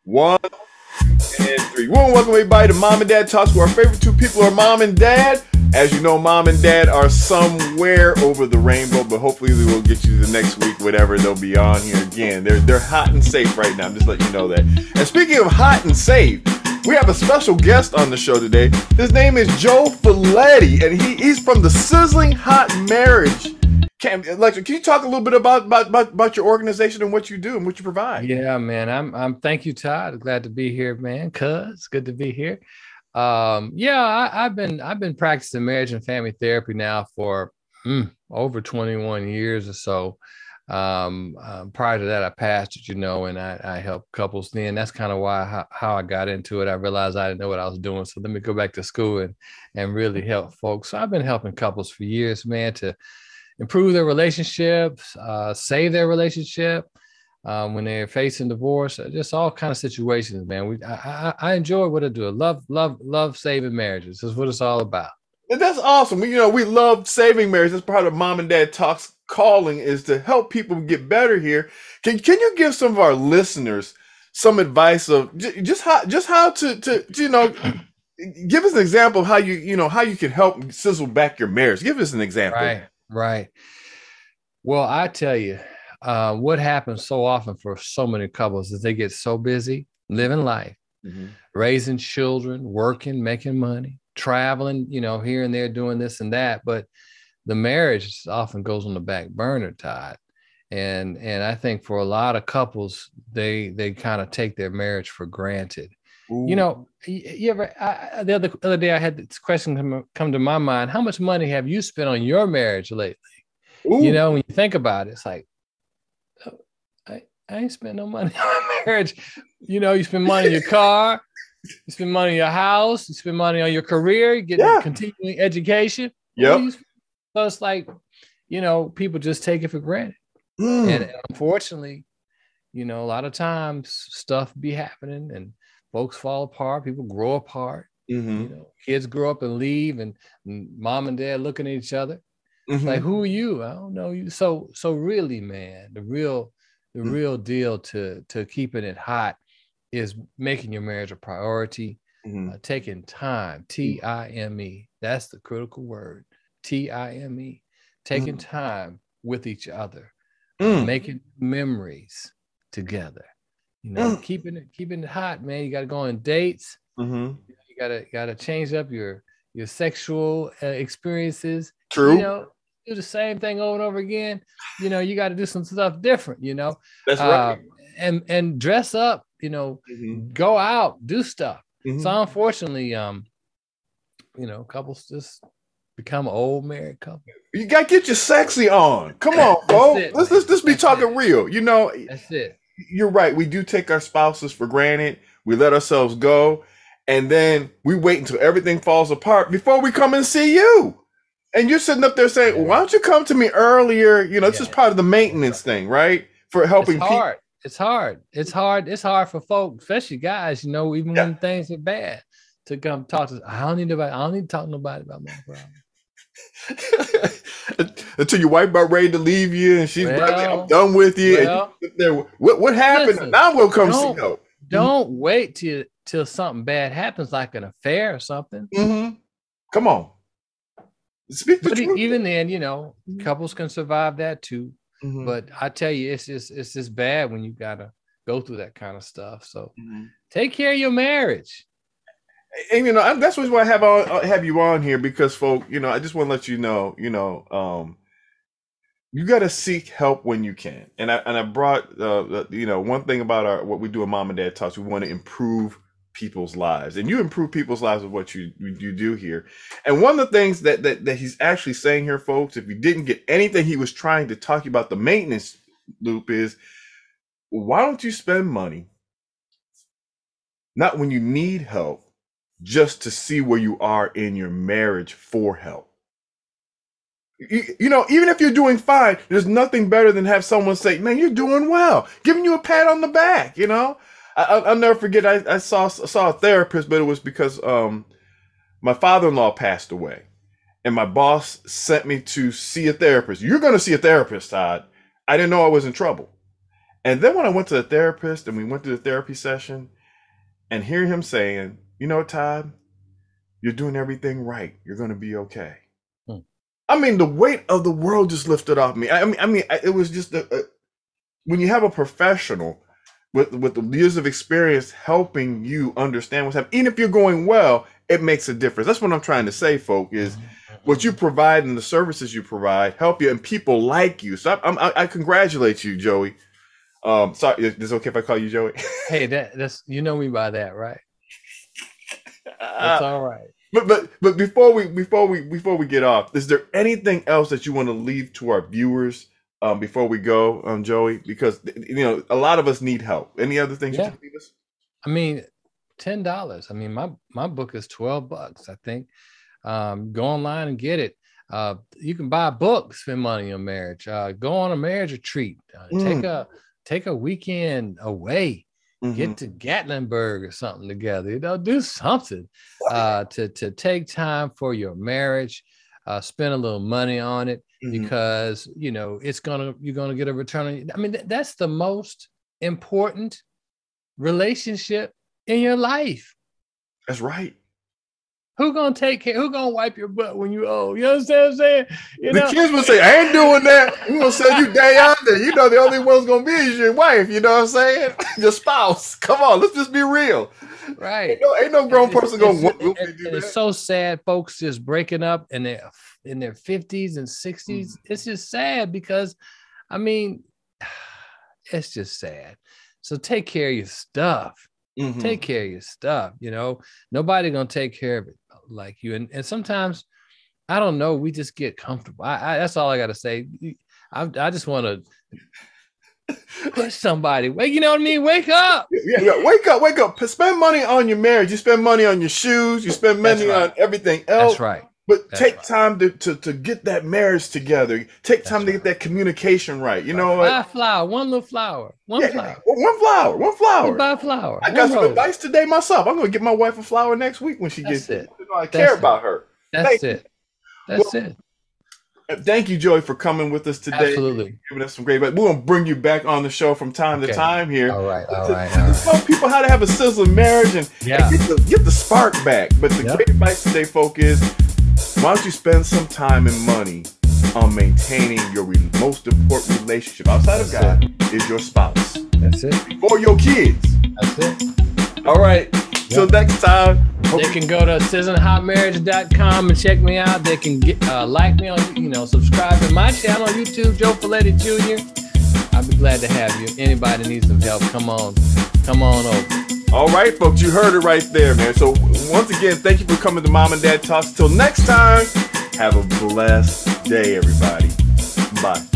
One and three. Welcome everybody to Mom and Dad Talks, where our favorite two people are mom and dad. As you know, mom and dad are somewhere over the rainbow, but hopefully we will get you the next week, whatever they'll be on here again. They're hot and safe right now. I'm just letting you know that. And speaking of hot and safe, we have a special guest on the show today. His name is Joe Follette, and he's from the Sizzling Hot Marriage. Can you talk a little bit about your organization and what you do and what you provide? Yeah, man. I'm thank you, Todd. Glad to be here, man. Cuz good to be here. I've been practicing marriage and family therapy now for over 21 years or so. Prior to that, I pastored, and I help couples then. That's kind of why how I got into it. I realized I didn't know what I was doing. So let me go back to school and really help folks. So I've been helping couples for years, man, to improve their relationships, save their relationship when they're facing divorce, just all kind of situations, man. I enjoy what I do. I love saving marriages. That's what it's all about. And that's awesome. We love saving marriage. That's part of Mom and Dad Talks calling, is to help people get better here. Can you give some of our listeners some advice of just how to give us an example of how you can help sizzle back your marriage? Give us an example. Right. Well, I tell you, what happens so often for so many couples is they get so busy living life, raising children, working, making money, traveling, here and there, doing this and that. But the marriage often goes on the back burner, Todd. And I think for a lot of couples, they kind of take their marriage for granted. Ooh. The other day I had this question come to my mind. How much money have you spent on your marriage lately? Ooh. When you think about it, it's like, oh, I ain't spent no money on my marriage. You spend money on your car, you spend money on your house, you spend money on your career, you get continuing education. Yep. So it's like, people just take it for granted. And unfortunately, a lot of times stuff be happening and folks fall apart, people grow apart, kids grow up and leave, and mom and dad looking at each other. Like, who are you? I don't know you. So really, man, the real deal to keeping it hot is making your marriage a priority, taking time, time. That's the critical word, time, taking time with each other, making memories together. Keeping it hot, man. You got to go on dates. You gotta change up your sexual experiences. True. Do the same thing over and over again. You got to do some stuff different. That's right. And dress up. Go out, do stuff. So unfortunately, couples just become old married couples. You got to get your sexy on. Come on, folks. Let's be talking real. That's it. You're right. We do take our spouses for granted. We let ourselves go. And then we wait until everything falls apart before we come and see you. And you're sitting up there saying, why don't you come to me earlier? This is part of the maintenance thing, right? For helping people. It's hard. It's hard for folks, especially guys, even when things are bad, to come talk to us. I don't need to talk to nobody about my problem. Until your wife about ready to leave you and she's like, I'm done with you. And what happened? Listen, now we'll come see you. Don't wait till something bad happens, like an affair or something. Come on. Speak the truth. Even then, couples can survive that too. But I tell you, it's just bad when you gotta go through that kind of stuff. So take care of your marriage. And that's why I have you on here, because folk, I just want to let you know, you got to seek help when you can. And I brought one thing about what we do at Mom and Dad Talks, we want to improve people's lives, and you improve people's lives with what you do here. And one of the things that he's actually saying here, folks, if you didn't get anything he was trying to talk about the maintenance loop, is why don't you spend money not when you need help, just to see where you are in your marriage for help. Even if you're doing fine, there's nothing better than have someone say, man, you're doing well, giving you a pat on the back. I'll never forget, I saw a therapist, but it was because my father-in-law passed away, and my boss sent me to see a therapist. You're going to see a therapist, Todd. I didn't know I was in trouble. And then when I went to the therapist and we went to the therapy session and hear him saying, you know, Todd, you're doing everything right. You're going to be okay. I mean, the weight of the world just lifted off me. I mean, it was just when you have a professional with the years of experience helping you understand what's happening, even if you're going well, it makes a difference. That's what I'm trying to say, folk, is what you provide and the services you provide help you, and people like you. So I congratulate you, Joey. Sorry, is it okay if I call you Joey? Hey, that's, you know me by that, right? That's all right. But before we get off, is there anything else that you want to leave to our viewers before we go, Joey? Because you know a lot of us need help. Any other things you can leave us? I mean, $10. I mean, my book is $12. I think. Go online and get it. You can buy a book, spend money on marriage. Go on a marriage retreat. Take a weekend away. Get to Gatlinburg or something together. You know, do something to take time for your marriage. Spend a little money on it because you know you're gonna get a return. I mean, that's the most important relationship in your life. That's right. Who gonna take care? Who gonna wipe your butt when you old? You understand what I'm saying? The kids will say, "I ain't doing that." We gonna send you day after. You know, the only one's gonna be is your wife. You know what I'm saying? Your spouse. Come on, let's just be real. Right? Ain't no grown person gonna do that. It's so sad, folks just breaking up in their 50s and 60s. It's just sad because, I mean, it's just sad. So take care of your stuff. Take care of your stuff. You know, nobody gonna take care of it like you. And sometimes, I don't know, we just get comfortable. That's all I gotta say. I just want to push somebody. You know what I mean? Wake up. Yeah, wake up. Spend money on your marriage. You spend money on your shoes. You spend money on everything else. That's right. But take time to get that marriage together. Take time to get that communication right. You know what? Buy a flower, one little flower. One flower. Buy a flower. I got some advice today myself. I'm going to get my wife a flower next week when she gets it. You know, I care about her. That's it. Thank you, Joey, for coming with us today. Absolutely. Giving us some great advice. We're going to bring you back on the show from time to time here. All right. To tell people how to have a sizzle marriage and get the spark back. But the great advice today, folks, is why don't you spend some time and money on maintaining your most important relationship outside of God is your spouse. That's it. Or your kids. That's it. All right. Till next time. They can go to sizzlehotmarriage.com and check me out. They can get like me on, subscribe to my channel on YouTube, Joe Follette Jr. I'll be glad to have you. Anybody needs some help, come on over. All right, folks, you heard it right there, man. So once again, thank you for coming to Mom and Dad Talks. Till next time, have a blessed day, everybody. Bye.